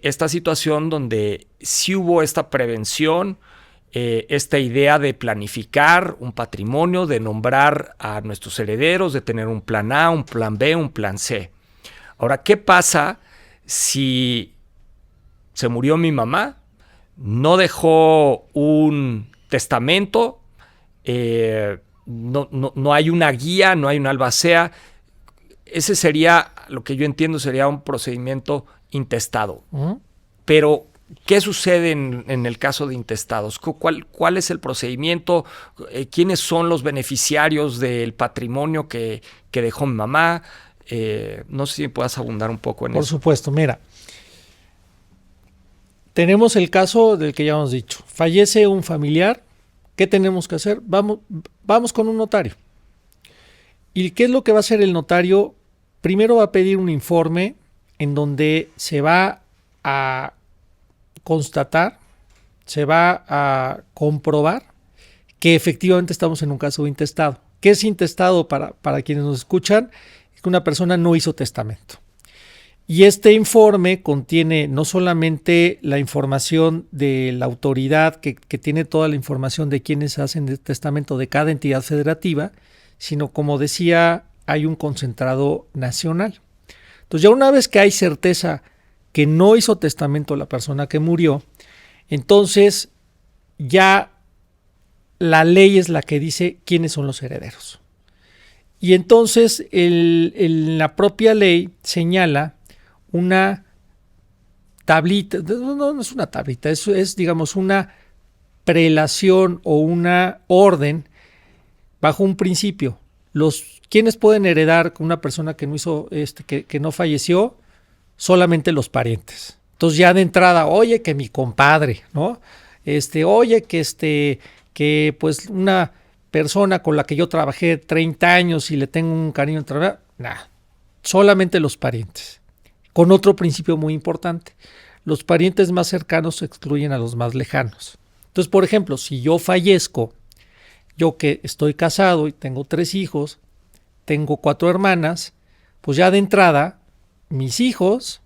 esta situación donde sí hubo esta prevención, esta idea de planificar un patrimonio, de nombrar a nuestros herederos, de tener un plan A, un plan B, un plan C. Ahora, ¿qué pasa si se murió mi mamá? No dejó un testamento, no hay una guía, no hay una albacea. Ese sería, lo que yo entiendo, sería un procedimiento intestado. Pero, ¿qué sucede en el caso de intestados? ¿Cuál es el procedimiento? ¿Quiénes son los beneficiarios del patrimonio que dejó mi mamá? No sé si puedas abundar un poco en eso. Por supuesto, mira. Tenemos el caso del que ya hemos dicho. Fallece un familiar. ¿Qué tenemos que hacer? Vamos con un notario. ¿Y qué es lo que va a hacer el notario? Primero va a pedir un informe en donde se va a constatar, se va a comprobar que efectivamente estamos en un caso de intestado. ¿Qué es intestado para quienes nos escuchan? Es que una persona no hizo testamento. Y este informe contiene no solamente la información de la autoridad que tiene toda la información de quienes hacen el testamento de cada entidad federativa, sino, como decía, hay un concentrado nacional. Entonces, ya una vez que hay certeza que no hizo testamento la persona que murió, entonces ya la ley es la que dice quiénes son los herederos. Y entonces la propia ley señala una tablita, no es una tablita, es digamos una prelación o una orden bajo un principio. ¿Quiénes pueden heredar con una persona que no hizo, que no falleció? Solamente los parientes. Entonces, ya de entrada, oye, que mi compadre, ¿no? Oye, que pues una persona con la que yo trabajé 30 años y le tengo un cariño entre nada, solamente los parientes. Con otro principio muy importante, los parientes más cercanos excluyen a los más lejanos. Entonces, por ejemplo, si yo fallezco, yo que estoy casado y tengo 3 hijos, tengo 4 hermanas, pues ya de entrada, mis hijos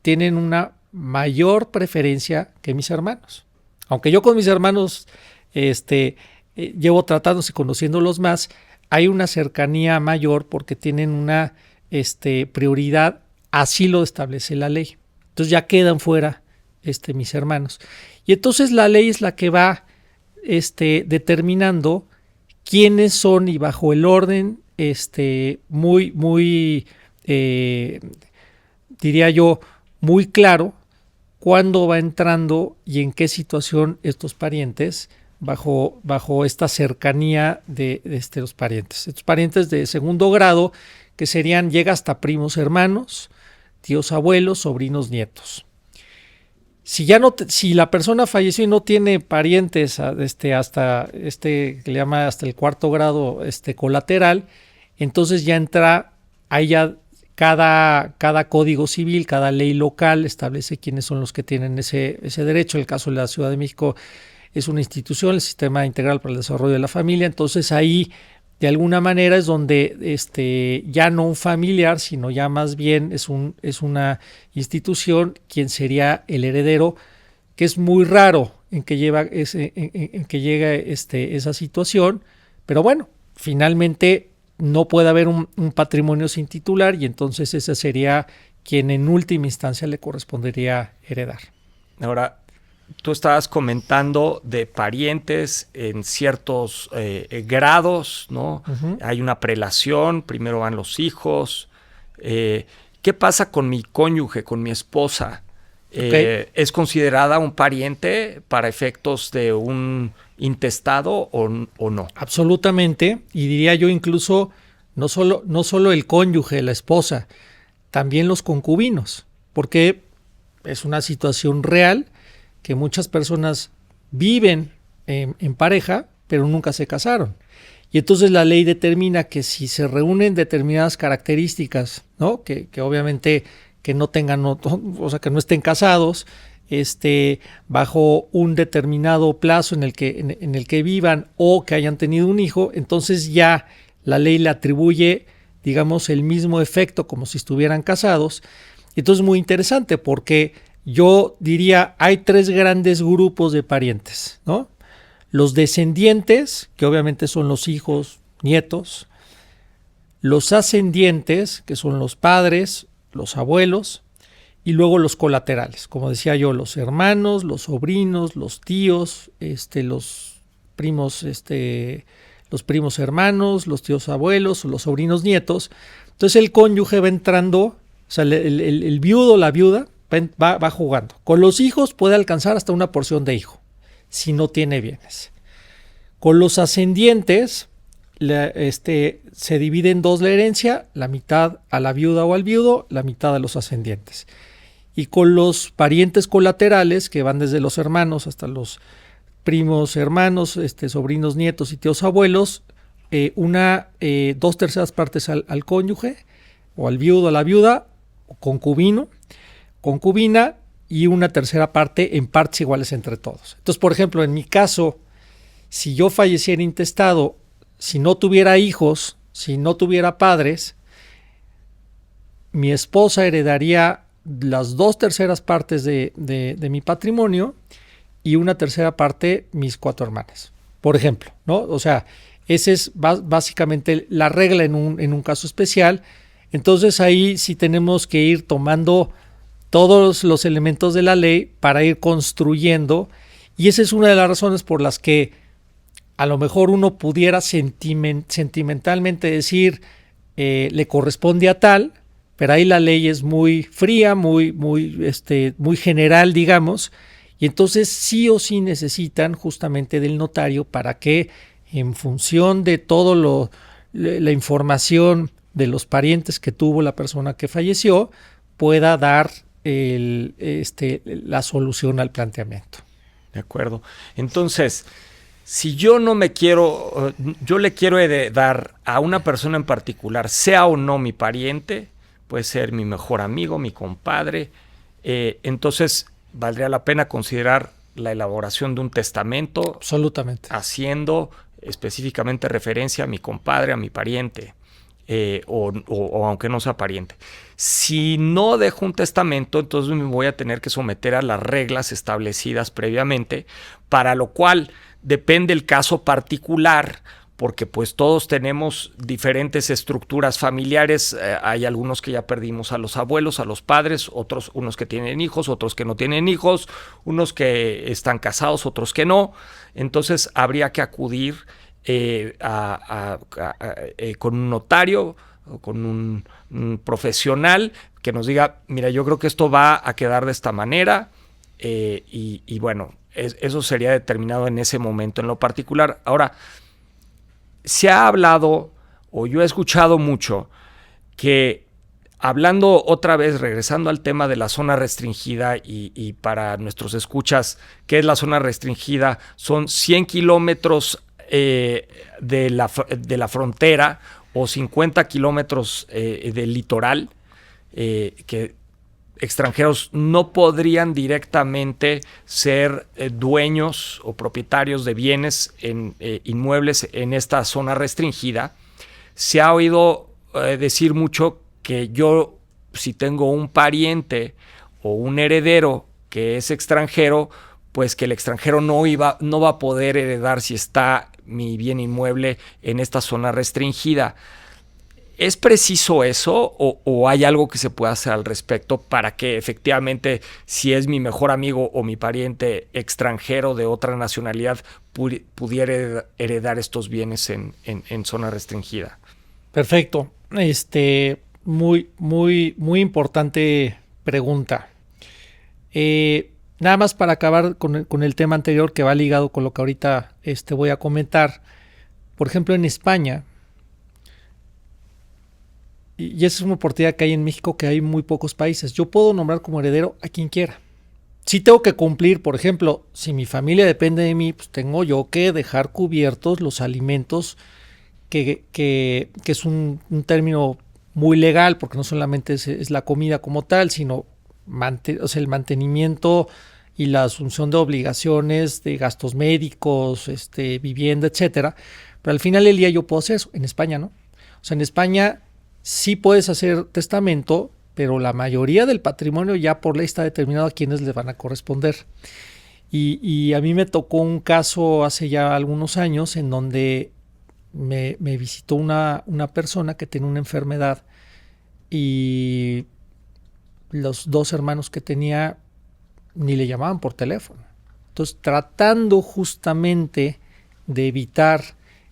tienen una mayor preferencia que mis hermanos. Aunque yo con mis hermanos llevo tratándose y conociéndolos más, hay una cercanía mayor porque tienen una prioridad, así lo establece la ley. Entonces ya quedan fuera mis hermanos. Y entonces la ley es la que va determinando quiénes son, y bajo el orden muy diría yo, muy claro cuándo va entrando y en qué situación estos parientes bajo esta cercanía de los parientes. Estos parientes de segundo grado, que llega hasta primos hermanos, tíos abuelos, sobrinos nietos. Si la persona falleció y no tiene parientes hasta que le llama hasta el 4º grado colateral, entonces ya entra ahí ya cada código civil, cada ley local establece quiénes son los que tienen ese derecho. En el caso de la Ciudad de México es una institución, el Sistema Integral para el Desarrollo de la Familia. Entonces ahí de alguna manera es donde ya no un familiar, sino ya más bien es una institución quien sería el heredero, que es muy raro en que llega esa situación, pero bueno, finalmente no puede haber un patrimonio sin titular, y entonces ese sería quien en última instancia le correspondería heredar. Ahora, tú estabas comentando de parientes en ciertos grados, ¿no? Uh-huh. Hay una prelación, primero van los hijos. ¿Qué pasa con mi cónyuge, con mi esposa? Okay. ¿Es considerada un pariente para efectos de un intestado o no? Absolutamente, y diría yo incluso no solo el cónyuge, la esposa, también los concubinos, porque es una situación real que muchas personas viven en pareja, pero nunca se casaron. Y entonces la ley determina que si se reúnen determinadas características, ¿no? Que obviamente que no tengan, o sea, que no estén casados, bajo un determinado plazo en el que vivan o que hayan tenido un hijo, entonces ya la ley le atribuye, digamos, el mismo efecto como si estuvieran casados. Entonces es muy interesante porque yo diría, hay 3 grandes grupos de parientes, ¿no? Los descendientes, que obviamente son los hijos, nietos, los ascendientes, que son los padres, los abuelos, y luego los colaterales, como decía yo, los hermanos, los sobrinos, los tíos, los primos, los primos hermanos, los tíos abuelos, los sobrinos nietos. Entonces el cónyuge va entrando, o sea, el viudo o la viuda va jugando. Con los hijos puede alcanzar hasta una porción de hijo, si no tiene bienes. Con los ascendientes se divide en 2 la herencia, la mitad a la viuda o al viudo, la mitad a los ascendientes. Y con los parientes colaterales, que van desde los hermanos hasta los primos hermanos, sobrinos nietos y tíos abuelos, 2/3 partes al cónyuge, o al viudo, a la viuda, o concubino, concubina, y 1/3 parte en partes iguales entre todos. Entonces, por ejemplo, en mi caso, si yo falleciera intestado, si no tuviera hijos, si no tuviera padres, mi esposa heredaría las 2/3 partes de mi patrimonio y 1/3 parte mis 4 hermanas, por ejemplo, ¿no? O sea, esa es básicamente la regla en un caso especial. Entonces ahí sí tenemos que ir tomando todos los elementos de la ley para ir construyendo, y esa es una de las razones por las que a lo mejor uno pudiera sentimentalmente decir le corresponde a tal, pero ahí la ley es muy fría, muy general, digamos, y entonces sí o sí necesitan justamente del notario para que, en función de todo la información de los parientes que tuvo la persona que falleció, pueda dar la solución al planteamiento. De acuerdo. Entonces, si yo no me quiero, yo le quiero heredar a una persona en particular, sea o no mi pariente, puede ser mi mejor amigo, mi compadre, entonces valdría la pena considerar la elaboración de un testamento. Absolutamente. Haciendo específicamente referencia a mi compadre, a mi pariente, o aunque no sea pariente. Si no dejo un testamento, entonces me voy a tener que someter a las reglas establecidas previamente, para lo cual depende el caso particular, porque pues todos tenemos diferentes estructuras familiares. Hay algunos que ya perdimos a los abuelos, a los padres, unos que tienen hijos, otros que no tienen hijos, unos que están casados, otros que no. Entonces habría que acudir con un notario o con un profesional que nos diga, mira, yo creo que esto va a quedar de esta manera, y bueno, eso sería determinado en ese momento en lo particular. Ahora, se ha hablado, o yo he escuchado mucho, que hablando otra vez, regresando al tema de la zona restringida, y para nuestros escuchas, ¿qué es la zona restringida? Son 100 kilómetros de la frontera o 50 kilómetros del litoral, que extranjeros no podrían directamente ser dueños o propietarios de bienes inmuebles en esta zona restringida. Se ha oído decir mucho que yo, si tengo un pariente o un heredero que es extranjero, pues que el extranjero no va a poder heredar si está mi bien inmueble en esta zona restringida. ¿Es preciso eso, o hay algo que se pueda hacer al respecto para que efectivamente, si es mi mejor amigo o mi pariente extranjero de otra nacionalidad, pudiera heredar estos bienes en zona restringida? Perfecto. Muy, muy, muy importante pregunta. Nada más para acabar con el tema anterior, que va ligado con lo que ahorita voy a comentar. Por ejemplo, en España, y esa es una oportunidad que hay en México, que hay muy pocos países, yo puedo nombrar como heredero a quien quiera. Sí tengo que cumplir, por ejemplo, si mi familia depende de mí, pues tengo yo que dejar cubiertos los alimentos, que es un término muy legal, porque no solamente es la comida como tal, sino el mantenimiento y la asunción de obligaciones, de gastos médicos, vivienda, etcétera. Pero al final del día yo puedo hacer eso. En España no. O sea, en España sí puedes hacer testamento, pero la mayoría del patrimonio ya por ley está determinado a quienes le van a corresponder. Y a mí me tocó un caso hace ya algunos años en donde me visitó una persona que tenía una enfermedad y los 2 hermanos que tenía ni le llamaban por teléfono. Entonces, tratando justamente de evitar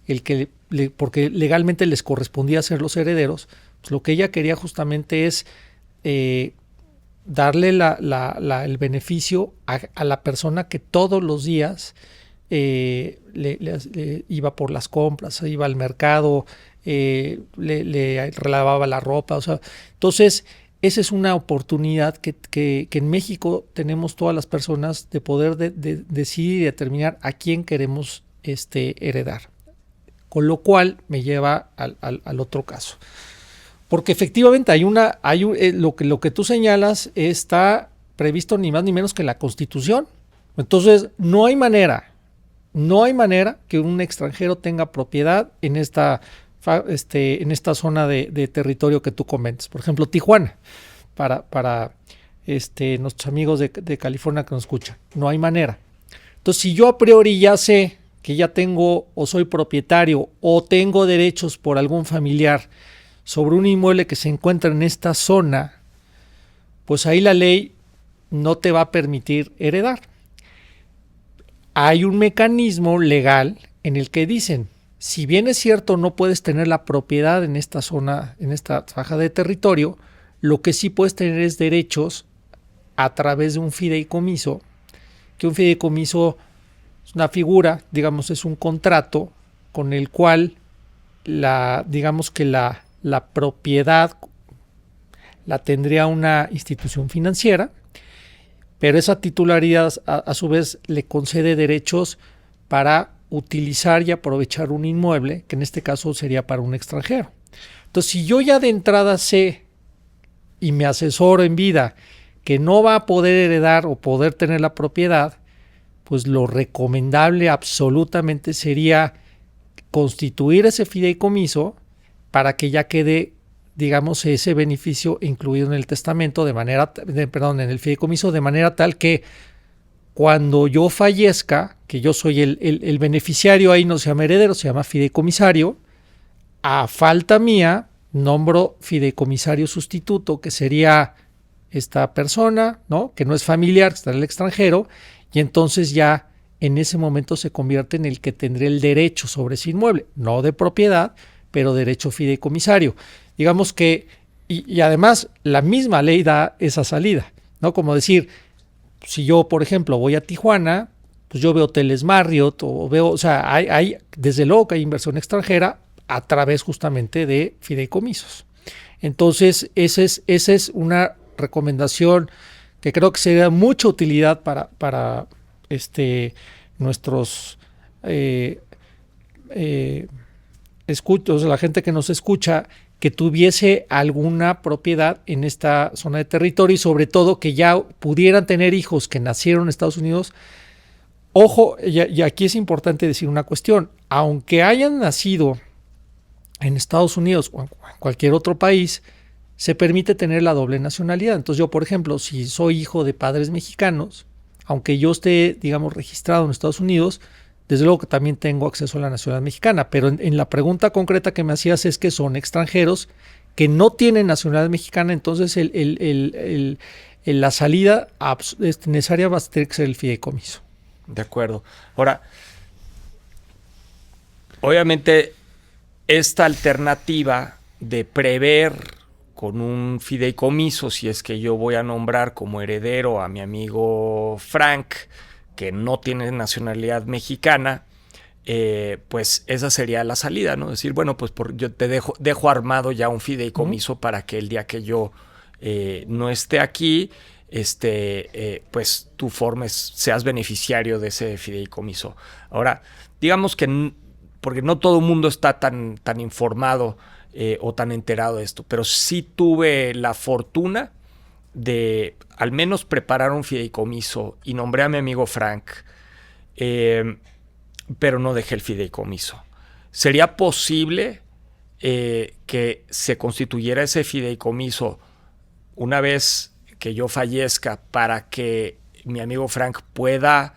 el que porque legalmente les correspondía ser los herederos, pues lo que ella quería justamente es darle el beneficio a la persona que todos los días le iba por las compras, iba al mercado, le lavaba la ropa, o sea, entonces esa es una oportunidad que en México tenemos todas las personas de poder decidir y determinar a quién queremos heredar, con lo cual me lleva al otro caso. Porque efectivamente lo que tú señalas está previsto ni más ni menos que en la Constitución. Entonces, no hay manera que un extranjero tenga propiedad en esta zona de territorio que tú comentas. Por ejemplo, Tijuana, para nuestros amigos de California que nos escuchan. No hay manera. Entonces, si yo a priori ya sé que ya tengo o soy propietario o tengo derechos por algún familiar sobre un inmueble que se encuentra en esta zona, pues ahí la ley no te va a permitir heredar. Hay un mecanismo legal en el que dicen, si bien es cierto no puedes tener la propiedad en esta zona, en esta faja de territorio, lo que sí puedes tener es derechos a través de un fideicomiso, que un fideicomiso es una figura, digamos, es un contrato con el cual la propiedad la tendría una institución financiera, pero esa titularidad a su vez le concede derechos para utilizar y aprovechar un inmueble, que en este caso sería para un extranjero. Entonces, si yo ya de entrada sé y me asesoro en vida que no va a poder heredar o poder tener la propiedad, pues lo recomendable absolutamente sería constituir ese fideicomiso para que ya quede, digamos, ese beneficio incluido en el testamento en el fideicomiso, de manera tal que cuando yo fallezca, que yo soy el beneficiario, ahí no se llama heredero, se llama fideicomisario, a falta mía nombro fideicomisario sustituto, que sería esta persona, ¿no?, que no es familiar, que está en el extranjero, y entonces ya en ese momento se convierte en el que tendré el derecho sobre ese inmueble, no de propiedad, pero derecho fideicomisario. Digamos que, y además la misma ley da esa salida, ¿no? Como decir, si yo, por ejemplo, voy a Tijuana, pues yo veo hoteles Marriott o sea, hay desde luego que hay inversión extranjera a través justamente de fideicomisos. Entonces, esa es una recomendación que creo que sería de mucha utilidad para nuestros escuchos, la gente que nos escucha, que tuviese alguna propiedad en esta zona de territorio y sobre todo que ya pudieran tener hijos que nacieron en Estados Unidos. Ojo, y aquí es importante decir una cuestión, aunque hayan nacido en Estados Unidos o en cualquier otro país, se permite tener la doble nacionalidad. Entonces yo, por ejemplo, si soy hijo de padres mexicanos, aunque yo esté, digamos, registrado en Estados Unidos, desde luego que también tengo acceso a la nacionalidad mexicana, pero en la pregunta concreta que me hacías es que son extranjeros que no tienen nacionalidad mexicana, entonces la salida necesaria va a tener que ser el fideicomiso. De acuerdo. Ahora, obviamente, esta alternativa de prever con un fideicomiso, si es que yo voy a nombrar como heredero a mi amigo Frank, que no tiene nacionalidad mexicana, pues esa sería la salida, ¿no? Decir, bueno, pues yo te dejo armado ya un fideicomiso para que el día que yo no esté aquí, pues tú seas beneficiario de ese fideicomiso. Ahora, digamos que porque no todo el mundo está tan informado o tan enterado de esto, pero sí tuve la fortuna de al menos preparar un fideicomiso y nombré a mi amigo Frank, pero no dejé el fideicomiso. ¿Sería posible que se constituyera ese fideicomiso una vez que yo fallezca, para que mi amigo Frank pueda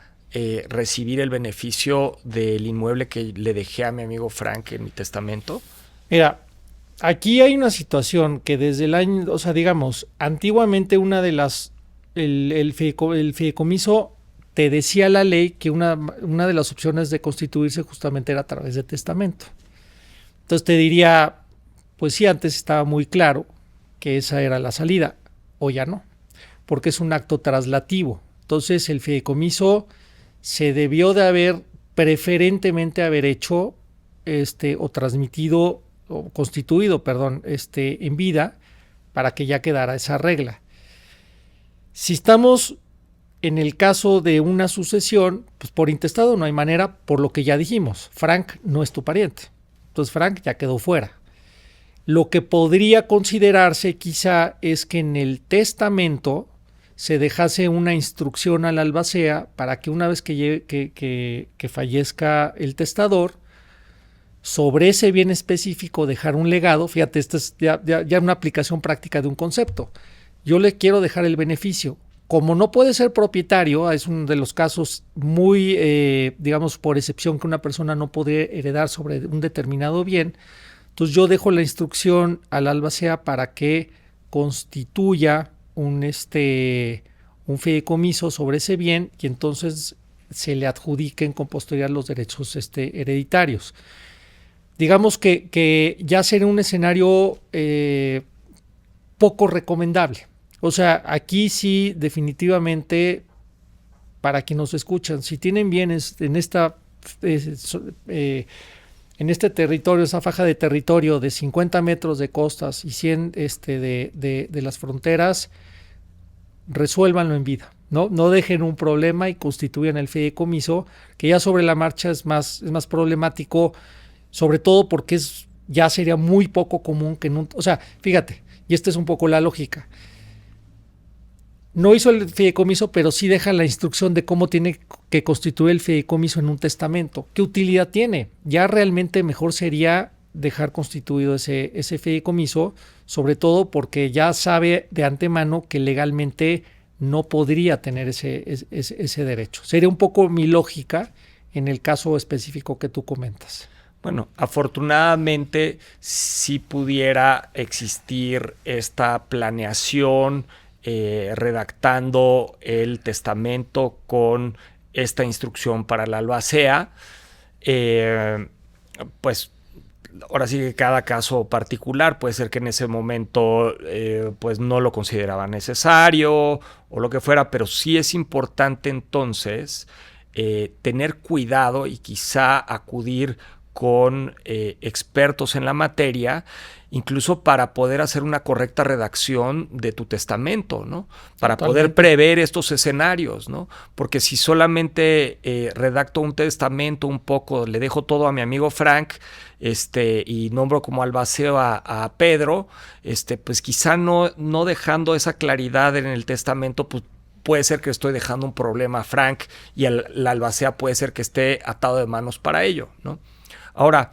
recibir el beneficio del inmueble que le dejé a mi amigo Frank en mi testamento? Mira, aquí hay una situación que desde el año, o sea, digamos, antiguamente el fideicomiso te decía la ley que una de las opciones de constituirse justamente era a través de testamento. Entonces te diría, pues sí, antes estaba muy claro que esa era la salida, o ya no, porque es un acto traslativo. Entonces el fideicomiso se debió de preferentemente haber hecho o transmitido o constituido, perdón, en vida, para que ya quedara esa regla. Si estamos en el caso de una sucesión, pues por intestado no hay manera, por lo que ya dijimos, Frank no es tu pariente. Entonces Frank ya quedó fuera. Lo que podría considerarse quizá es que en el testamento se dejase una instrucción al albacea para que una vez que fallezca el testador, sobre ese bien específico dejar un legado. Fíjate, esta es ya una aplicación práctica de un concepto. Yo le quiero dejar el beneficio. Como no puede ser propietario, es uno de los casos muy, digamos, por excepción, que una persona no puede heredar sobre un determinado bien. Entonces yo dejo la instrucción al albacea para que constituya un fideicomiso sobre ese bien, y entonces se le adjudiquen con posterioridad los derechos hereditarios. Digamos que ya sería un escenario poco recomendable. O sea, aquí sí, definitivamente, para quienes nos escuchan, si tienen bienes en este territorio, esa faja de territorio de 50 metros de costas y 100 de las fronteras, resuélvanlo en vida. No dejen un problema y constituyan el fideicomiso, que ya sobre la marcha es más problemático, sobre todo porque ya sería muy poco común que o sea, fíjate, y esta es un poco la lógica. No hizo el fideicomiso, pero sí deja la instrucción de cómo tiene que constituir el fideicomiso en un testamento. ¿Qué utilidad tiene? Ya realmente mejor sería dejar constituido ese fideicomiso, sobre todo porque ya sabe de antemano que legalmente no podría tener ese derecho. Sería un poco mi lógica en el caso específico que tú comentas. Bueno, afortunadamente sí pudiera existir esta planeación, redactando el testamento con esta instrucción para la albacea. Pues ahora sí que cada caso particular, puede ser que en ese momento pues no lo consideraba necesario o lo que fuera, pero sí es importante entonces tener cuidado y quizá acudir con expertos en la materia, incluso para poder hacer una correcta redacción de tu testamento, ¿no? Para poder prever estos escenarios, ¿no? Porque si solamente redacto un testamento un poco, le dejo todo a mi amigo Frank, y nombro como albaceo a Pedro, pues quizá no dejando esa claridad en el testamento, pues puede ser que estoy dejando un problema a Frank y la albacea puede ser que esté atado de manos para ello, ¿no? Ahora,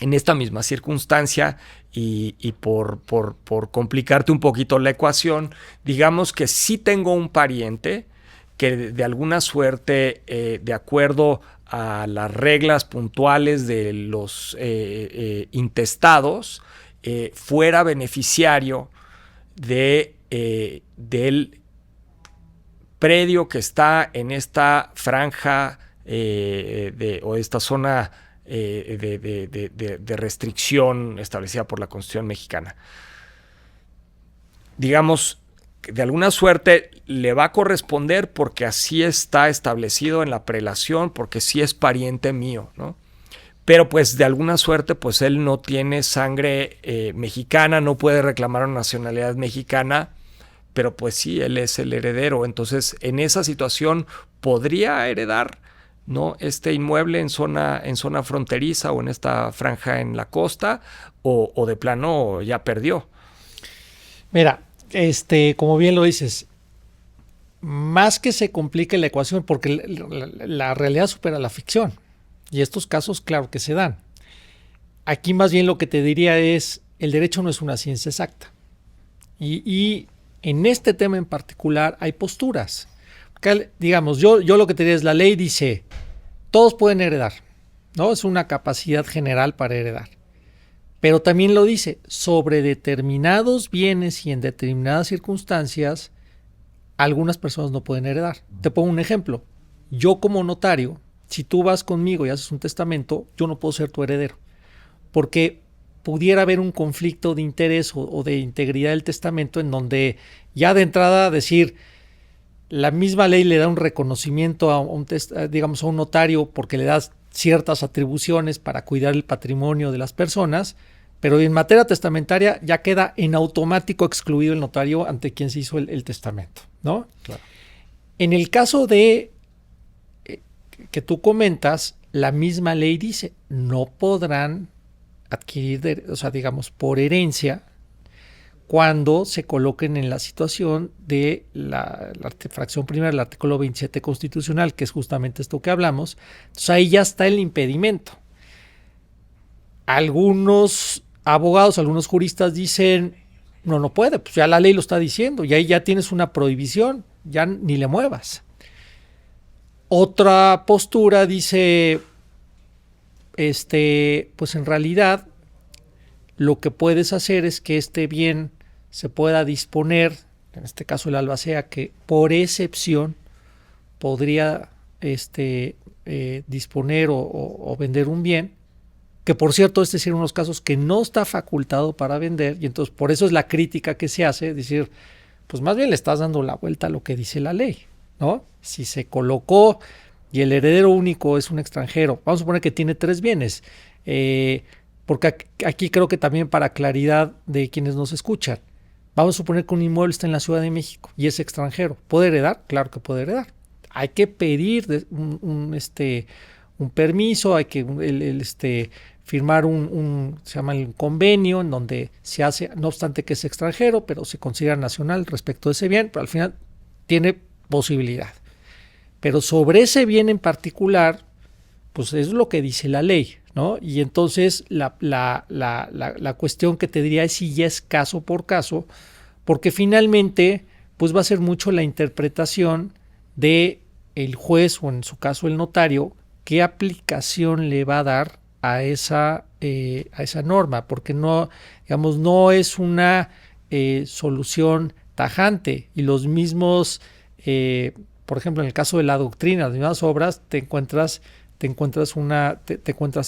en esta misma circunstancia y por complicarte un poquito la ecuación, digamos que sí tengo un pariente que de alguna suerte, de acuerdo a las reglas puntuales de los intestados, fuera beneficiario del predio que está en esta franja o esta zona de restricción establecida por la Constitución mexicana. Digamos que de alguna suerte le va a corresponder porque así está establecido en la prelación, porque sí es pariente mío, ¿no? Pero pues de alguna suerte pues él no tiene sangre mexicana, no puede reclamar una nacionalidad mexicana, pero pues sí, él es el heredero. Entonces en esa situación podría heredar, ¿no?, este inmueble en zona fronteriza o en esta franja en la costa, o de plano ya perdió. Mira, como bien lo dices, más que se complique la ecuación, porque la realidad supera la ficción, y estos casos claro que se dan. Aquí más bien lo que te diría es, el derecho no es una ciencia exacta, y en este tema en particular hay posturas. Digamos, yo lo que te diría es, la ley dice, todos pueden heredar, ¿no? Es una capacidad general para heredar. Pero también lo dice, sobre determinados bienes y en determinadas circunstancias, algunas personas no pueden heredar. Te pongo un ejemplo. Yo como notario, si tú vas conmigo y haces un testamento, yo no puedo ser tu heredero. Porque pudiera haber un conflicto de interés o de integridad del testamento en donde ya de entrada decir, la misma ley le da un reconocimiento a un notario porque le das ciertas atribuciones para cuidar el patrimonio de las personas, pero en materia testamentaria ya queda en automático excluido el notario ante quien se hizo el testamento, ¿no? Claro. En el caso de que tú comentas, la misma ley dice, no podrán adquirir, por herencia, cuando se coloquen en la situación de la fracción primera del artículo 27 constitucional, que es justamente esto que hablamos. Entonces ahí ya está el impedimento. Algunos abogados, algunos juristas dicen, no puede, pues ya la ley lo está diciendo, y ahí ya tienes una prohibición, ya ni le muevas. Otra postura dice, pues en realidad lo que puedes hacer es que este bien se pueda disponer, en este caso el albacea, que por excepción podría disponer o vender un bien, que por cierto este es uno de los casos que no está facultado para vender, y entonces por eso es la crítica que se hace, decir, pues más bien le estás dando la vuelta a lo que dice la ley, ¿no? Si se colocó y el heredero único es un extranjero, vamos a suponer que tiene 3 bienes, porque aquí creo que también para claridad de quienes nos escuchan, vamos a suponer que un inmueble está en la Ciudad de México y es extranjero, ¿puede heredar? Claro que puede heredar. Hay que pedir un permiso, hay que firmar se llama el convenio, en donde se hace, no obstante que es extranjero, pero se considera nacional respecto de ese bien, pero al final tiene posibilidad. Pero sobre ese bien en particular, pues es lo que dice la ley, ¿no? Y entonces la cuestión que te diría es si ya es caso por caso, porque finalmente pues va a ser mucho la interpretación de el juez o en su caso el notario, qué aplicación le va a dar a esa norma, porque no es una solución tajante, y los mismos, por ejemplo, en el caso de la doctrina, las mismas obras, te encuentras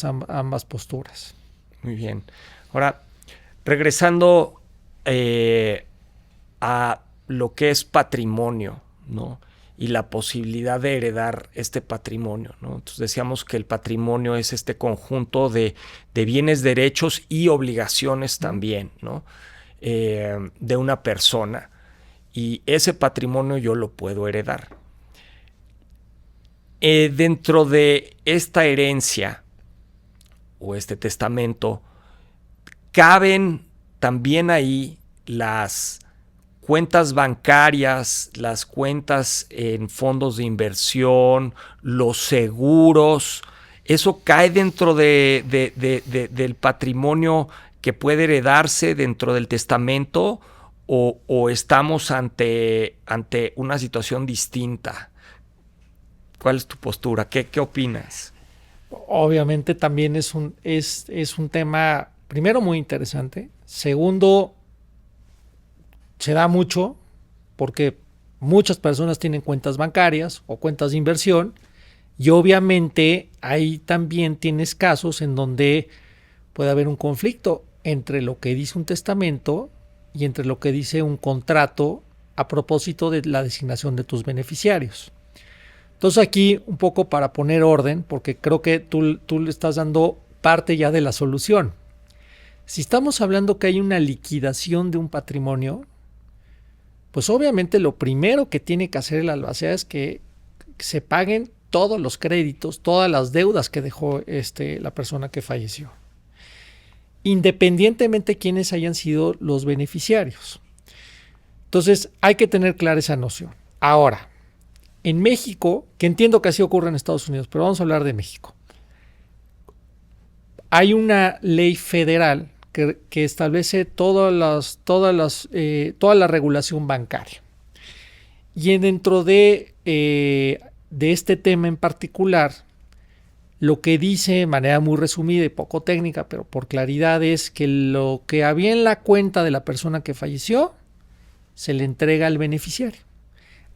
ambas posturas. Muy bien. Ahora, regresando a lo que es patrimonio, ¿no? Y la posibilidad de heredar este patrimonio, ¿no? Entonces decíamos que el patrimonio es este conjunto de bienes, derechos y obligaciones también, ¿no? De una persona. Y ese patrimonio yo lo puedo heredar. Dentro de esta herencia o este testamento, caben también ahí las cuentas bancarias, las cuentas en fondos de inversión, los seguros. ¿Eso cae dentro del patrimonio que puede heredarse dentro del testamento o estamos ante una situación distinta? ¿Cuál es tu postura? ¿Qué opinas? Obviamente también es un tema, primero, muy interesante. Segundo, se da mucho porque muchas personas tienen cuentas bancarias o cuentas de inversión, y obviamente ahí también tienes casos en donde puede haber un conflicto entre lo que dice un testamento y entre lo que dice un contrato a propósito de la designación de tus beneficiarios. Entonces aquí un poco para poner orden, porque creo que tú le estás dando parte ya de la solución. Si estamos hablando que hay una liquidación de un patrimonio, pues obviamente lo primero que tiene que hacer el albacea es que se paguen todos los créditos, todas las deudas que dejó la persona que falleció, independientemente quiénes hayan sido los beneficiarios. Entonces hay que tener clara esa noción. Ahora, en México, que entiendo que así ocurre en Estados Unidos, pero vamos a hablar de México. Hay una ley federal que establece toda la regulación bancaria. Y dentro de este tema en particular, lo que dice de manera muy resumida y poco técnica, pero por claridad, es que lo que había en la cuenta de la persona que falleció se le entrega al beneficiario.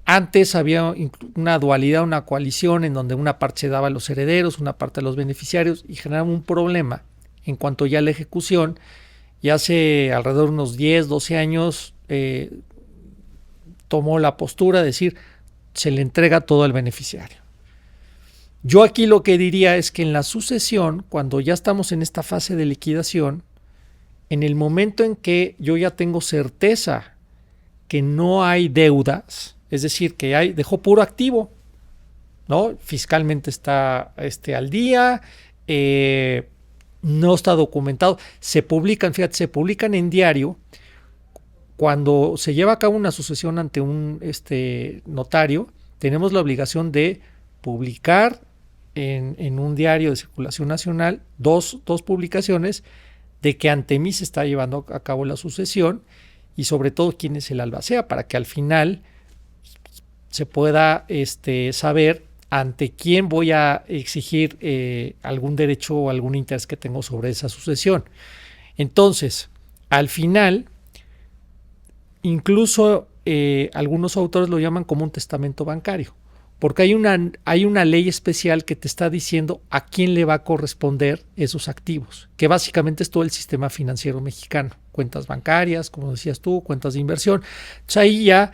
Antes había una dualidad, una coalición en donde una parte se daba a los herederos, una parte a los beneficiarios, y generaba un problema en cuanto ya a la ejecución. Y hace alrededor de unos 10, 12 años tomó la postura de decir, se le entrega todo al beneficiario. Yo aquí lo que diría es que en la sucesión, cuando ya estamos en esta fase de liquidación, en el momento en que yo ya tengo certeza que no hay deudas, es decir, que dejó puro activo, ¿no? Fiscalmente está al día, no está documentado, se publican en diario. Cuando se lleva a cabo una sucesión ante un notario, tenemos la obligación de publicar en un diario de circulación nacional dos publicaciones de que ante mí se está llevando a cabo la sucesión y sobre todo quién es el albacea, para que al final se pueda saber ante quién voy a exigir algún derecho o algún interés que tengo sobre esa sucesión. Entonces, al final, incluso algunos autores lo llaman como un testamento bancario, porque hay una ley especial que te está diciendo a quién le va a corresponder esos activos, que básicamente es todo el sistema financiero mexicano, cuentas bancarias, como decías tú, cuentas de inversión. Entonces ahí ya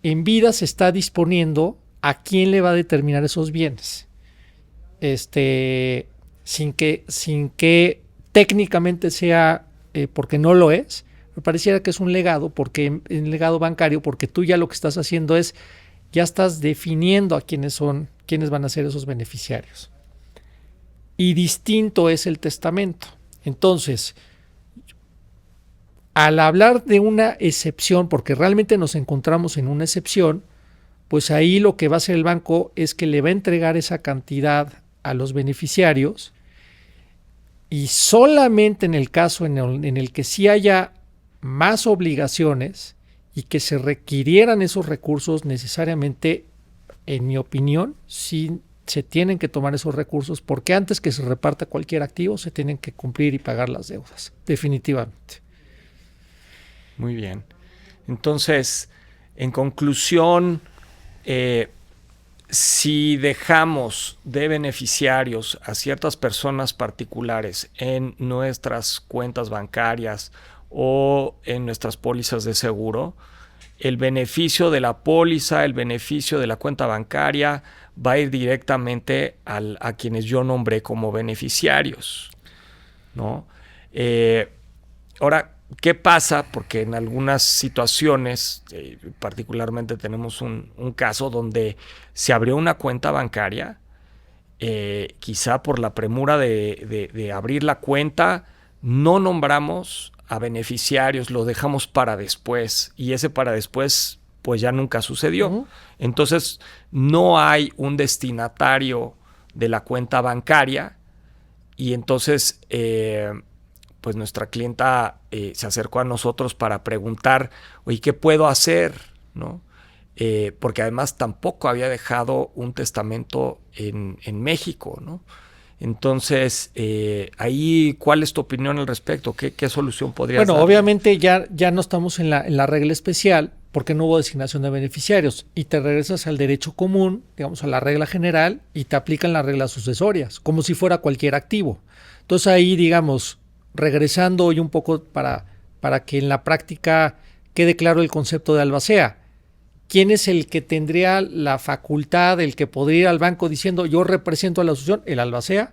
en vida se está disponiendo a quién le va a determinar esos bienes, sin que técnicamente sea, porque no lo es, me pareciera que es un legado, un legado bancario, porque tú ya lo que estás haciendo es, ya estás definiendo a quiénes van a ser esos beneficiarios. Y distinto es el testamento. Entonces, al hablar de una excepción, porque realmente nos encontramos en una excepción, pues ahí lo que va a hacer el banco es que le va a entregar esa cantidad a los beneficiarios, y solamente en el caso en el que sí haya más obligaciones y que se requirieran esos recursos necesariamente, en mi opinión, sí se tienen que tomar esos recursos, porque antes que se reparta cualquier activo se tienen que cumplir y pagar las deudas, definitivamente. Muy bien. Entonces, en conclusión, si dejamos de beneficiarios a ciertas personas particulares en nuestras cuentas bancarias o en nuestras pólizas de seguro, el beneficio de la póliza, el beneficio de la cuenta bancaria va a ir directamente a quienes yo nombré como beneficiarios, ¿no? Ahora, ¿qué pasa? Porque en algunas situaciones, particularmente tenemos un caso donde se abrió una cuenta bancaria, quizá por la premura de abrir la cuenta, no nombramos a beneficiarios, lo dejamos para después, y ese para después pues ya nunca sucedió. Uh-huh. Entonces no hay un destinatario de la cuenta bancaria, y entonces pues nuestra clienta se acercó a nosotros para preguntar, oye, ¿qué puedo hacer? ¿No? Porque además tampoco había dejado un testamento en México, ¿no? Entonces, ahí, ¿cuál es tu opinión al respecto? ¿Qué solución podrías dar? Bueno, obviamente ya no estamos en la regla especial, porque no hubo designación de beneficiarios, y te regresas al derecho común, digamos, a la regla general, y te aplican las reglas sucesorias, como si fuera cualquier activo. Entonces ahí, digamos, regresando hoy un poco para que en la práctica quede claro el concepto de albacea. ¿Quién es el que tendría la facultad, el que podría ir al banco diciendo yo represento a la asociación? El albacea.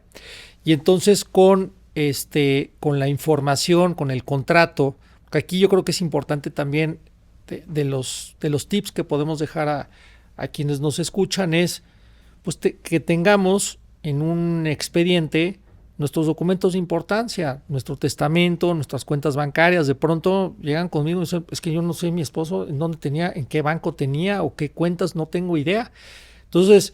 Y entonces con la información, con el contrato, porque aquí yo creo que es importante también de los tips que podemos dejar a quienes nos escuchan es pues que tengamos en un expediente nuestros documentos de importancia, nuestro testamento, nuestras cuentas bancarias. De pronto llegan conmigo y dicen, es que yo no sé mi esposo en dónde tenía, en qué banco tenía o qué cuentas, no tengo idea. Entonces,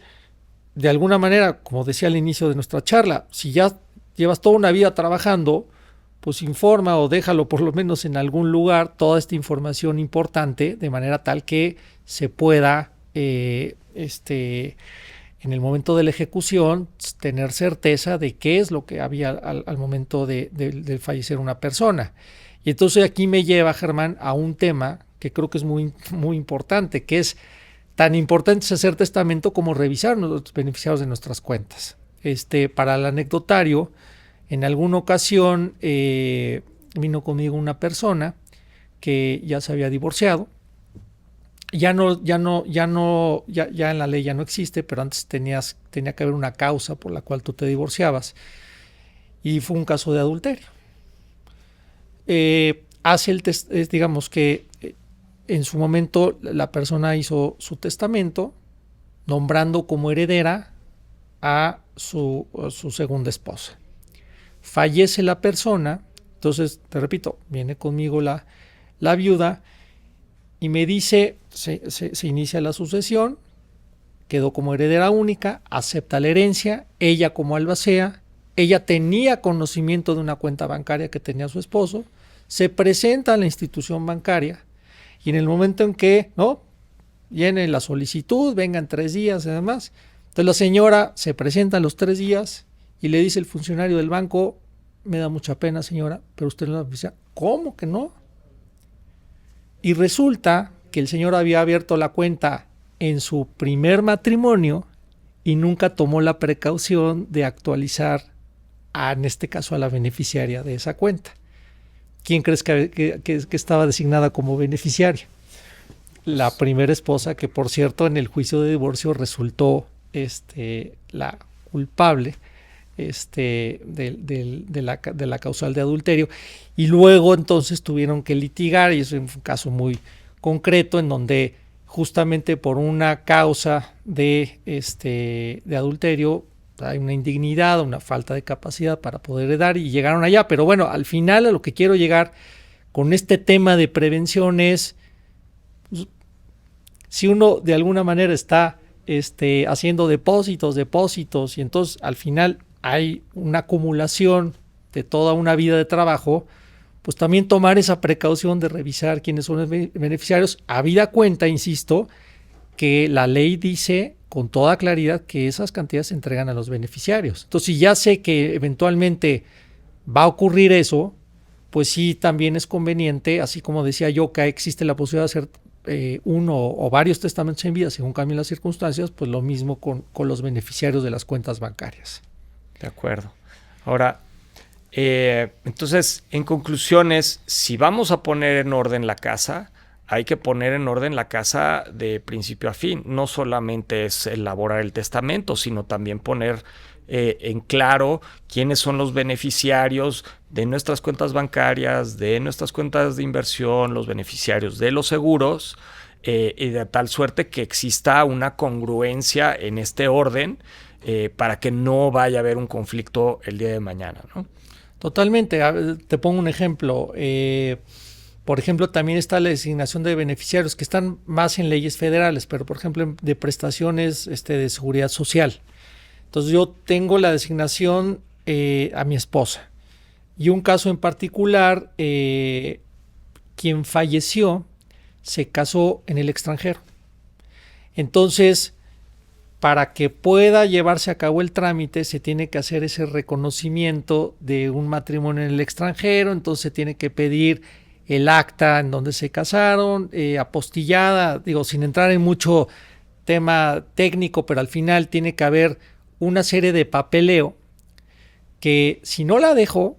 de alguna manera, como decía al inicio de nuestra charla, si ya llevas toda una vida trabajando, pues informa o déjalo por lo menos en algún lugar toda esta información importante, de manera tal que se pueda, en el momento de la ejecución, tener certeza de qué es lo que había al momento de fallecer una persona. Y entonces aquí me lleva, Germán, a un tema que creo que es muy, muy importante, que es tan importante es hacer testamento como revisar los beneficiarios de nuestras cuentas. Para el anecdotario, en alguna ocasión vino conmigo una persona que ya se había divorciado. Ya en la ley ya no existe, pero antes tenía que haber una causa por la cual tú te divorciabas. Y fue un caso de adulterio. Digamos que en su momento la persona hizo su testamento nombrando como heredera a su segunda esposa. Fallece la persona, entonces, te repito, viene conmigo la viuda y me dice, se inicia la sucesión, quedó como heredera única, acepta la herencia, ella como albacea, ella tenía conocimiento de una cuenta bancaria que tenía su esposo, se presenta a la institución bancaria y en el momento en que viene la solicitud, vengan 3 días y demás, entonces la señora se presenta a los 3 días y le dice el funcionario del banco, me da mucha pena señora, pero usted no la beneficia. ¿Cómo que no? Y resulta que el señor había abierto la cuenta en su primer matrimonio y nunca tomó la precaución de actualizar, en este caso, a la beneficiaria de esa cuenta. ¿Quién crees que estaba designada como beneficiaria? La primera esposa, que por cierto en el juicio de divorcio resultó la culpable de la causal de adulterio, y luego entonces tuvieron que litigar, y es un caso muy concreto en donde justamente por una causa de adulterio hay una indignidad, una falta de capacidad para poder heredar, y llegaron allá. Pero bueno, al final a lo que quiero llegar con este tema de prevención es, pues, si uno de alguna manera está haciendo depósitos, y entonces al final hay una acumulación de toda una vida de trabajo, pues también tomar esa precaución de revisar quiénes son los beneficiarios, habida cuenta, insisto, que la ley dice con toda claridad que esas cantidades se entregan a los beneficiarios. Entonces, si ya sé que eventualmente va a ocurrir eso, pues sí, también es conveniente, así como decía yo, que existe la posibilidad de hacer uno o varios testamentos en vida según cambien las circunstancias, pues lo mismo con los beneficiarios de las cuentas bancarias. De acuerdo. Ahora, entonces, en conclusiones, si vamos a poner en orden la casa, hay que poner en orden la casa de principio a fin. No solamente es elaborar el testamento, sino también poner en claro quiénes son los beneficiarios de nuestras cuentas bancarias, de nuestras cuentas de inversión, los beneficiarios de los seguros, y de tal suerte que exista una congruencia en este orden para que no vaya a haber un conflicto el día de mañana, ¿no? Totalmente. Te pongo un ejemplo. Por ejemplo, también está la designación de beneficiarios que están más en leyes federales, pero por ejemplo de prestaciones de seguridad social. Entonces yo tengo la designación a mi esposa y un caso en particular, quien falleció se casó en el extranjero. Entonces, para que pueda llevarse a cabo el trámite, se tiene que hacer ese reconocimiento de un matrimonio en el extranjero, entonces se tiene que pedir el acta en donde se casaron, apostillada, sin entrar en mucho tema técnico, pero al final tiene que haber una serie de papeleo que si no la dejo,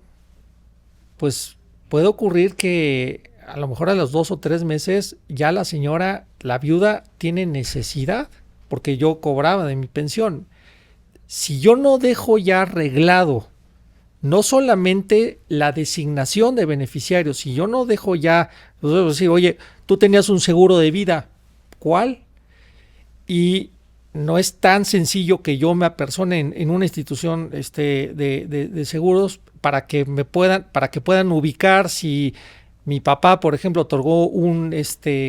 pues puede ocurrir que a lo mejor a los 2 o 3 meses ya la señora, la viuda, tiene necesidad, porque yo cobraba de mi pensión. Si yo no dejo ya arreglado no solamente la designación de beneficiarios, si yo no dejo ya, pues decir, oye, tú tenías un seguro de vida, ¿cuál? Y no es tan sencillo que yo me apersone en una institución de seguros para que puedan ubicar si mi papá, por ejemplo, otorgó un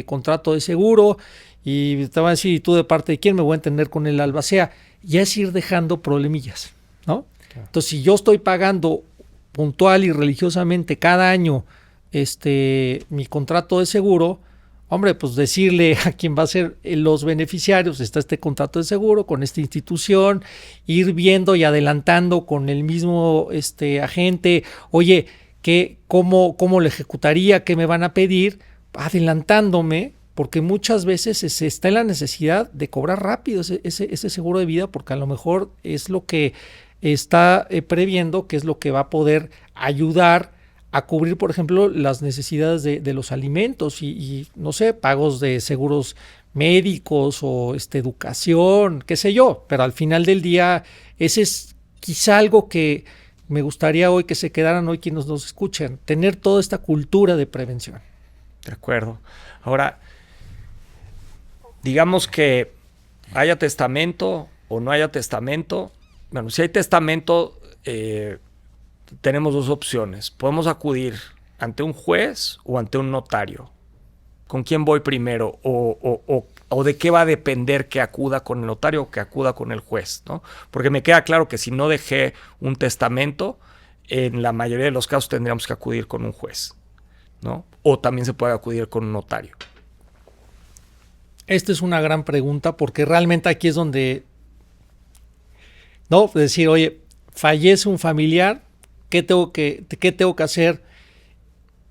contrato de seguro y te van a decir, ¿y tú de parte de quién? Me voy a entender con el albacea. Ya es ir dejando problemillas, ¿no? Claro. Entonces, si yo estoy pagando puntual y religiosamente cada año mi contrato de seguro, hombre, pues decirle a quien va a ser los beneficiarios, está este contrato de seguro con esta institución, ir viendo y adelantando con el mismo agente, oye, cómo lo ejecutaría, qué me van a pedir, adelantándome, porque muchas veces se está en la necesidad de cobrar rápido ese seguro de vida, porque a lo mejor es lo que está previendo, que es lo que va a poder ayudar a cubrir, por ejemplo, las necesidades de los alimentos y no sé, pagos de seguros médicos o educación, qué sé yo, pero al final del día ese es quizá algo que me gustaría hoy que se quedaran hoy quienes nos escuchen, tener toda esta cultura de prevención. De acuerdo. Ahora, digamos que haya testamento o no haya testamento. Bueno, si hay testamento, tenemos dos opciones. Podemos acudir ante un juez o ante un notario. ¿Con quién voy primero? ¿O de qué va a depender que acuda con el notario o que acuda con el juez, ¿no? Porque me queda claro que si no dejé un testamento, en la mayoría de los casos tendríamos que acudir con un juez, ¿no? O también se puede acudir con un notario. Esta es una gran pregunta porque realmente aquí es donde, ¿no? Decir, oye, fallece un familiar, ¿qué tengo que hacer?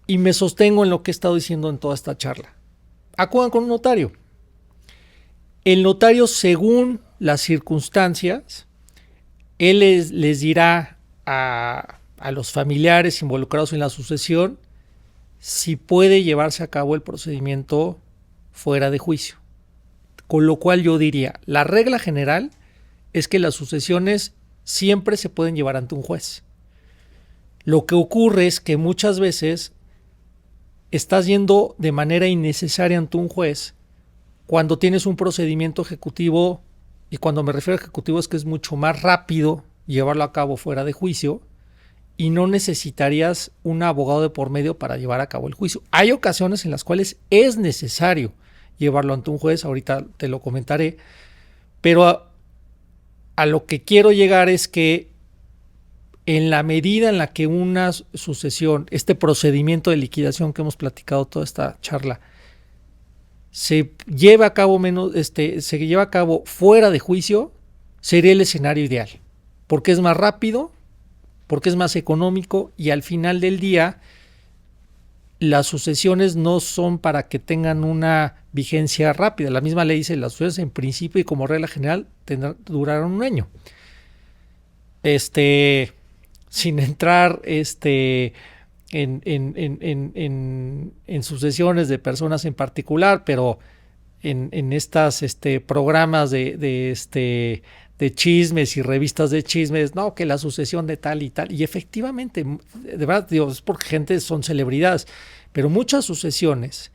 Y me sostengo en lo que he estado diciendo en toda esta charla. Acudan con un notario. El notario, según las circunstancias, él les dirá a los familiares involucrados en la sucesión si puede llevarse a cabo el procedimiento fuera de juicio. Con lo cual yo diría, la regla general es que las sucesiones siempre se pueden llevar ante un juez. Lo que ocurre es que muchas veces estás yendo de manera innecesaria ante un juez cuando tienes un procedimiento ejecutivo, y cuando me refiero a ejecutivo es que es mucho más rápido llevarlo a cabo fuera de juicio y no necesitarías un abogado de por medio para llevar a cabo el juicio. Hay ocasiones en las cuales es necesario llevarlo ante un juez, ahorita te lo comentaré, pero a lo que quiero llegar es que en la medida en la que una sucesión, este procedimiento de liquidación que hemos platicado toda esta charla, se lleva a cabo fuera de juicio, sería el escenario ideal, porque es más rápido, porque es más económico y al final del día las sucesiones no son para que tengan una vigencia rápida. La misma ley dice, las sucesiones en principio y como regla general durarán un año. Sin entrar en sucesiones de personas en particular, pero en estas programas de chismes y revistas de chismes, no, que la sucesión de tal y tal, y efectivamente, de verdad, digo, es porque gente son celebridades, pero muchas sucesiones,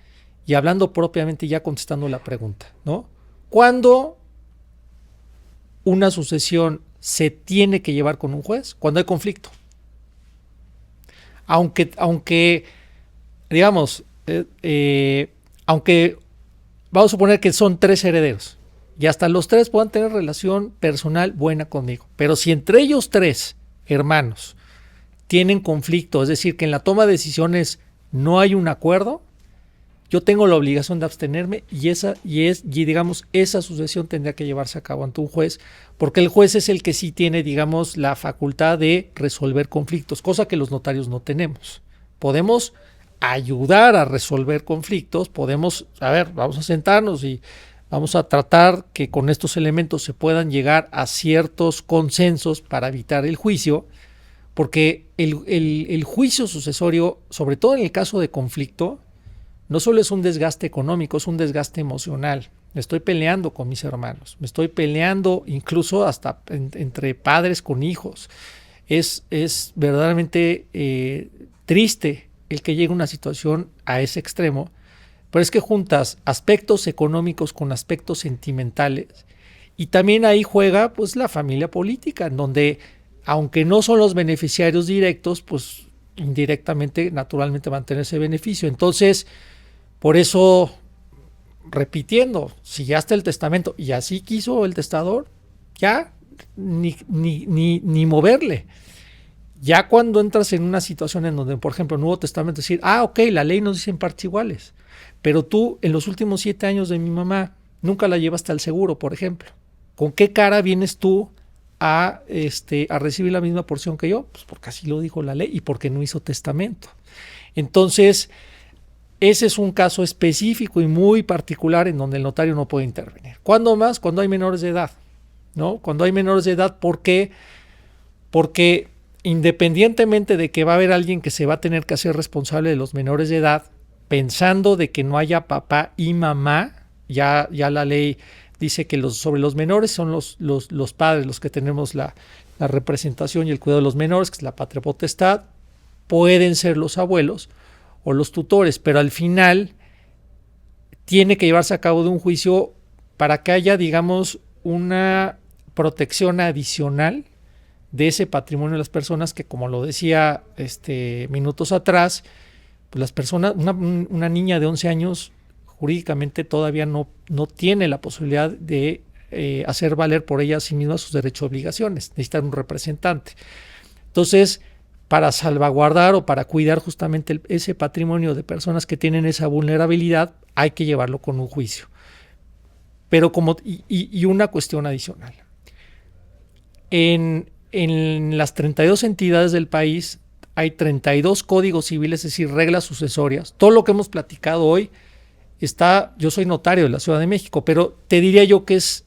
y hablando propiamente ya contestando la pregunta, ¿no? ¿Cuándo una sucesión se tiene que llevar con un juez? Cuando hay conflicto. Aunque digamos, aunque vamos a suponer que son 3 herederos y hasta los 3 puedan tener relación personal buena conmigo, pero si entre ellos 3 hermanos tienen conflicto, es decir, que en la toma de decisiones no hay un acuerdo, yo tengo la obligación de abstenerme y digamos, esa sucesión tendría que llevarse a cabo ante un juez, porque el juez es el que sí tiene, digamos, la facultad de resolver conflictos, cosa que los notarios no tenemos. Podemos ayudar a resolver conflictos, vamos a sentarnos y vamos a tratar que con estos elementos se puedan llegar a ciertos consensos para evitar el juicio, porque el juicio sucesorio, sobre todo en el caso de conflicto, no solo es un desgaste económico, es un desgaste emocional. Me estoy peleando con mis hermanos, me estoy peleando incluso hasta entre padres con hijos. Es verdaderamente triste el que llegue una situación a ese extremo, pero es que juntas aspectos económicos con aspectos sentimentales y también ahí juega pues la familia política, en donde aunque no son los beneficiarios directos, pues indirectamente, naturalmente van a tener ese beneficio. Entonces, por eso, repitiendo, si ya está el testamento y así quiso el testador, ya ni moverle. Ya cuando entras en una situación en donde, por ejemplo, Nuevo Testamento decir, ok, la ley nos dice en partes iguales, pero tú en los últimos 7 años de mi mamá nunca la llevaste al seguro, por ejemplo. ¿Con qué cara vienes tú a recibir la misma porción que yo? Pues porque así lo dijo la ley y porque no hizo testamento. Entonces, ese es un caso específico y muy particular en donde el notario no puede intervenir. ¿Cuándo más? Cuando hay menores de edad, ¿no? Cuando hay menores de edad, ¿por qué? Porque independientemente de que va a haber alguien que se va a tener que hacer responsable de los menores de edad, pensando de que no haya papá y mamá, ya la ley dice que sobre los menores son los padres los que tenemos la representación y el cuidado de los menores, que es la patria potestad, pueden ser los abuelos o los tutores, pero al final tiene que llevarse a cabo de un juicio para que haya, digamos, una protección adicional de ese patrimonio de las personas que, como lo decía minutos atrás, pues las personas, una niña de 11 años jurídicamente todavía no tiene la posibilidad de hacer valer por ella a sí misma sus derechos y obligaciones, necesita un representante. Entonces, para salvaguardar o para cuidar justamente ese patrimonio de personas que tienen esa vulnerabilidad, hay que llevarlo con un juicio. Pero y una cuestión adicional. En las 32 entidades del país hay 32 códigos civiles, es decir, reglas sucesorias. Todo lo que hemos platicado hoy yo soy notario de la Ciudad de México, pero te diría yo que es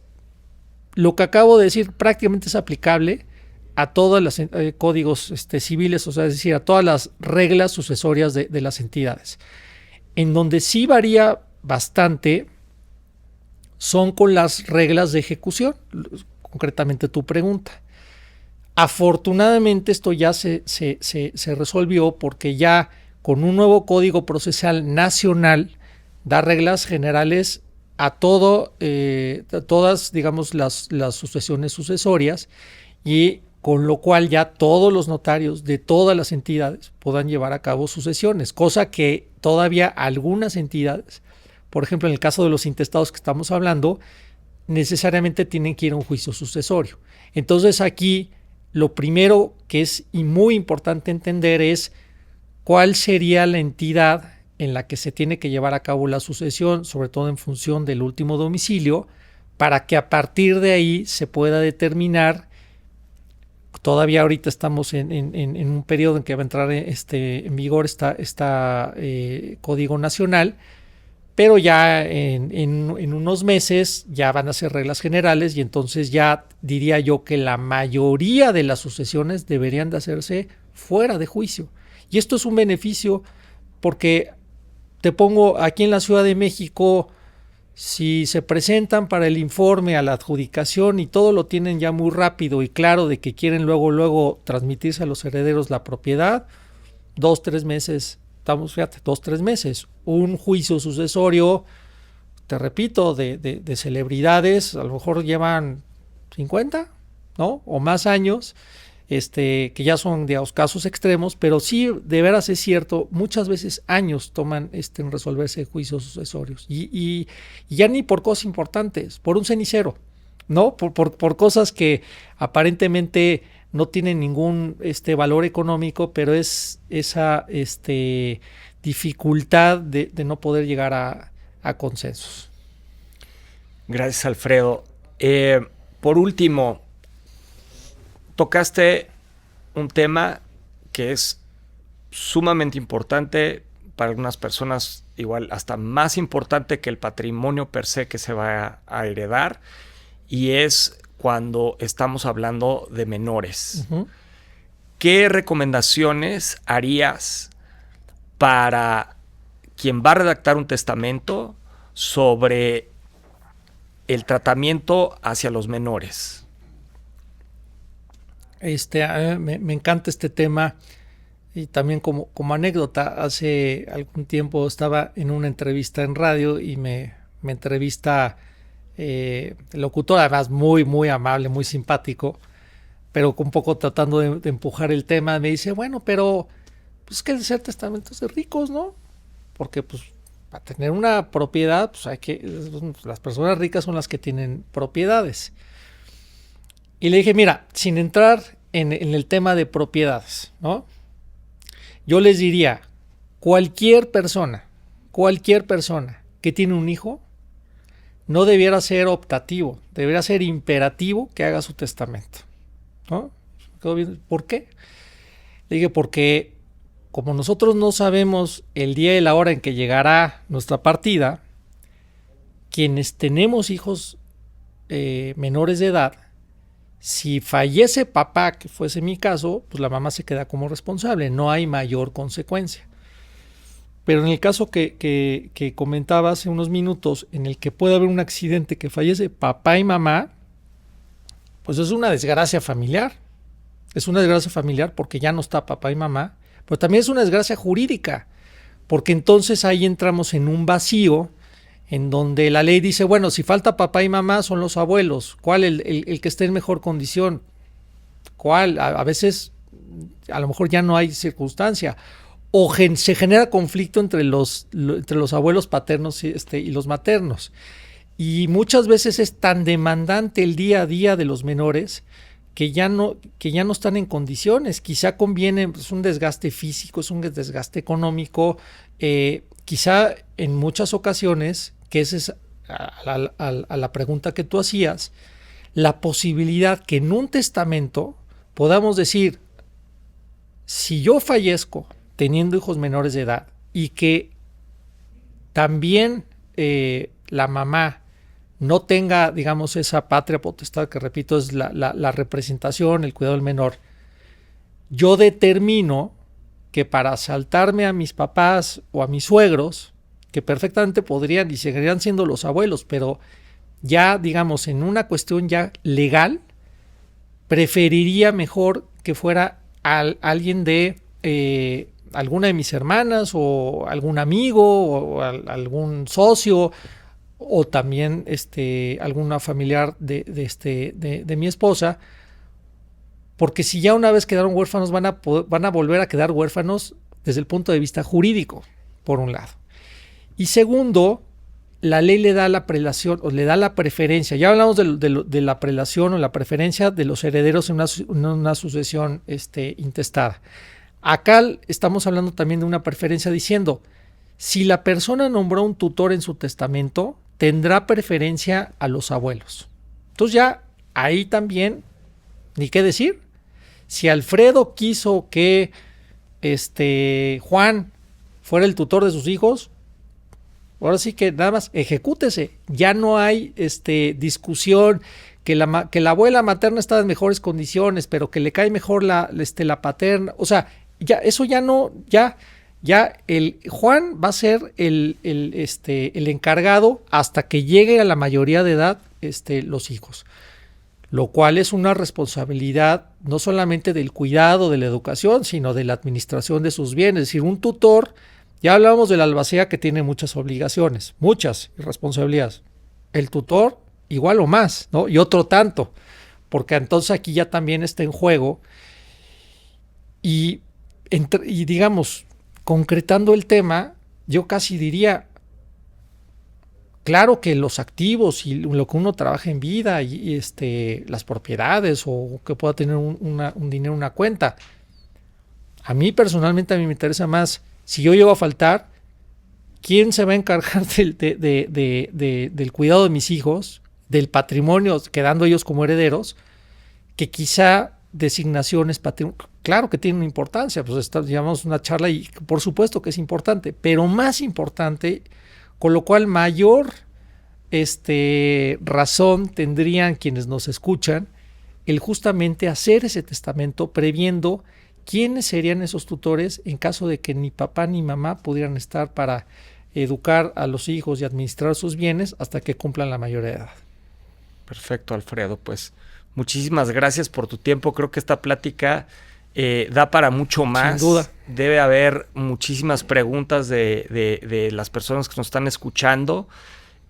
lo que acabo de decir prácticamente es aplicable a todos los códigos civiles, o sea, es decir, a todas las reglas sucesorias de las entidades. En donde sí varía bastante son con las reglas de ejecución, concretamente tu pregunta. Afortunadamente esto ya se resolvió porque ya con un nuevo Código Procesal Nacional da reglas generales a todas, digamos, las sucesiones sucesorias, y con lo cual ya todos los notarios de todas las entidades puedan llevar a cabo sucesiones, cosa que todavía algunas entidades, por ejemplo en el caso de los intestados que estamos hablando, necesariamente tienen que ir a un juicio sucesorio. Entonces aquí lo primero que es y muy importante entender es cuál sería la entidad en la que se tiene que llevar a cabo la sucesión, sobre todo en función del último domicilio, para que a partir de ahí se pueda determinar. Todavía ahorita estamos en un periodo en que va a entrar en vigor esta Código Nacional, pero ya en unos meses ya van a ser reglas generales, y entonces ya diría yo que la mayoría de las sucesiones deberían de hacerse fuera de juicio. Y esto es un beneficio porque te pongo aquí en la Ciudad de México, si se presentan para el informe a la adjudicación y todo lo tienen ya muy rápido y claro de que quieren luego transmitirse a los herederos la propiedad, 2-3 meses, fíjate, 2-3 meses. Un juicio sucesorio, te repito, de celebridades, a lo mejor llevan 50, ¿no? O más años, que ya son, digamos, casos extremos, pero sí, de veras es cierto, muchas veces años toman en resolverse juicios sucesorios, y ya ni por cosas importantes, por un cenicero, ¿no? Por cosas que aparentemente no tienen ningún valor económico, pero es esa dificultad de no poder llegar a consensos. Gracias, Alfredo. Por último, tocaste un tema que es sumamente importante para algunas personas, igual hasta más importante que el patrimonio per se que se va a heredar, y es cuando estamos hablando de menores. Uh-huh. ¿Qué recomendaciones harías para quien va a redactar un testamento sobre el tratamiento hacia los menores? Me encanta este tema, y también como anécdota, hace algún tiempo estaba en una entrevista en radio y me entrevista el locutor, además muy, muy amable, muy simpático, pero un poco tratando de empujar el tema. Me dice, bueno, pero pues que hacer testamentos de ricos, ¿no? Porque pues para tener una propiedad, pues las personas ricas son las que tienen propiedades. Y le dije, mira, sin entrar en el tema de propiedades, ¿no? Yo les diría, cualquier persona que tiene un hijo, no debiera ser optativo, debería ser imperativo que haga su testamento, ¿no? ¿Por qué? Le dije, porque como nosotros no sabemos el día y la hora en que llegará nuestra partida, quienes tenemos hijos menores de edad, si fallece papá, que fuese mi caso, pues la mamá se queda como responsable, no hay mayor consecuencia. Pero en el caso que comentaba hace unos minutos, en el que puede haber un accidente que fallece papá y mamá, pues es una desgracia familiar. Es una desgracia familiar porque ya no está papá y mamá, pero también es una desgracia jurídica, porque entonces ahí entramos en un vacío en donde la ley dice, bueno, si falta papá y mamá son los abuelos, ¿cuál el que esté en mejor condición? ¿Cuál? A veces a lo mejor ya no hay circunstancia, o se genera conflicto entre los abuelos paternos y los maternos, y muchas veces es tan demandante el día a día de los menores que ya no están en condiciones. Quizá conviene, es un desgaste físico, es un desgaste económico, quizá en muchas ocasiones, que esa es a la pregunta que tú hacías, la posibilidad que en un testamento podamos decir, si yo fallezco teniendo hijos menores de edad y que también la mamá no tenga, digamos, esa patria potestad, que repito, es la representación, el cuidado del menor, yo determino que para saltarme a mis papás o a mis suegros, que perfectamente podrían y seguirían siendo los abuelos, pero ya, digamos, en una cuestión ya legal, preferiría mejor que fuera alguien de alguna de mis hermanas o algún amigo o algún socio, o también alguna familiar de mi esposa, porque si ya una vez quedaron huérfanos van a volver a quedar huérfanos desde el punto de vista jurídico, por un lado. Y segundo, la ley le da la prelación o le da la preferencia. Ya hablamos de la prelación o la preferencia de los herederos en una sucesión intestada. Acá estamos hablando también de una preferencia diciendo, si la persona nombró un tutor en su testamento, tendrá preferencia a los abuelos. Entonces ya ahí también, ni qué decir. Si Alfredo quiso que Juan fuera el tutor de sus hijos, ahora sí que nada más ejecútese. Ya no hay discusión que la abuela materna está en mejores condiciones, pero que le cae mejor la paterna. O sea, ya eso ya no, ya el Juan va a ser el encargado hasta que llegue a la mayoría de edad los hijos, lo cual es una responsabilidad no solamente del cuidado, de la educación, sino de la administración de sus bienes. Es decir, un tutor, ya hablábamos del albacea que tiene muchas obligaciones, muchas responsabilidades. El tutor igual o más, ¿no? Y otro tanto, porque entonces aquí ya también está en juego y digamos, concretando el tema, yo casi diría, claro que los activos y lo que uno trabaja en vida y las propiedades o que pueda tener un dinero en una cuenta, a mí personalmente me interesa más, si yo llego a faltar, ¿quién se va a encargar del cuidado de mis hijos, del patrimonio, quedando ellos como herederos, que quizá designaciones patrimoniales? Claro que tiene una importancia, pues llevamos una charla y por supuesto que es importante, pero más importante, con lo cual mayor razón tendrían quienes nos escuchan el justamente hacer ese testamento previendo quiénes serían esos tutores en caso de que ni papá ni mamá pudieran estar para educar a los hijos y administrar sus bienes hasta que cumplan la mayoría de edad. Perfecto, Alfredo, pues muchísimas gracias por tu tiempo. Creo que esta plática da para mucho más. Sin duda. Debe haber muchísimas preguntas de las personas que nos están escuchando.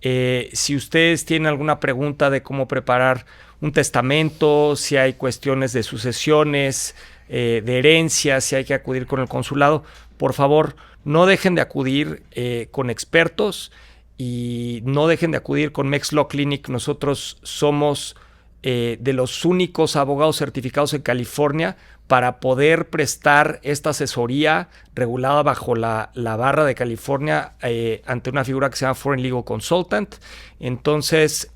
Si ustedes tienen alguna pregunta de cómo preparar un testamento, si hay cuestiones de sucesiones, de herencias, si hay que acudir con el consulado, por favor, no dejen de acudir con expertos y no dejen de acudir con Mex Law Clinic. Nosotros somos de los únicos abogados certificados en California para poder prestar esta asesoría regulada bajo la barra de California ante una figura que se llama Foreign Legal Consultant. Entonces,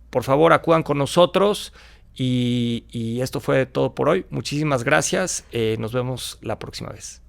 por favor, acudan con nosotros y esto fue todo por hoy. Muchísimas gracias. Nos vemos la próxima vez.